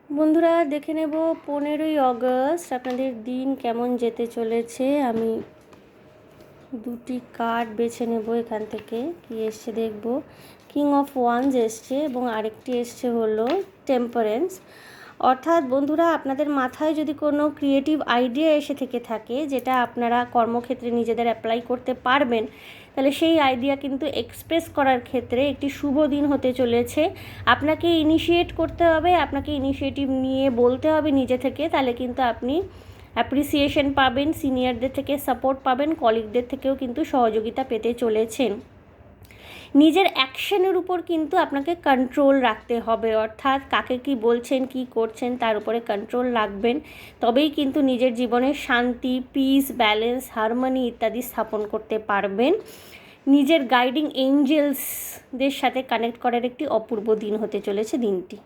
বন্ধুরা দেখে নেব 15ই অগস্ট আপনাদের দিন কেমন যেতে চলেছে। আমি দুটি কার্ড বেছে নেব এখান থেকে। কি এসছে দেখব। কিং অফ ওয়ান্স এসছে এবং আরেকটি এসছে হলো টেম্পারেন্স। অর্থাৎ বন্ধুরা, আপনাদের মাথায় যদি কোনো ক্রিয়েটিভ আইডিয়া এসে থেকে থাকে যেটা আপনারা কর্মক্ষেত্রে নিজেদের অ্যাপ্লাই করতে পারবেন, তাহলে সেই আইডিয়া কিন্তু এক্সপ্রেস করার ক্ষেত্রে একটি শুভ দিন হতে চলেছে। আপনাকে ইনিশিয়েট করতে হবে, আপনাকে ইনিশিয়েটিভ নিয়ে বলতে হবে নিজে থেকে, তাহলে কিন্তু আপনি অ্যাপ্রিসিয়েশন পাবেন, সিনিয়রদের থেকে সাপোর্ট পাবেন, কলিগদের থেকেও কিন্তু সহযোগিতা পেতে চলেছেন। নিজের অ্যাকশনের উপর কিন্তু আপনাকে কন্ট্রোল রাখতে হবে, অর্থাৎ কাকে কি বলছেন, কি করছেন তার উপরে কন্ট্রোল রাখবেন। তবেই কিন্তু নিজের জীবনে শান্তি, পিস, ব্যালেন্স, হারমোনি ইত্যাদি স্থাপন করতে পারবেন। নিজের গাইডিং এঞ্জেলসদের সাথে কানেক্ট করার একটি অপূর্ব দিন হতে চলেছে দিনটি।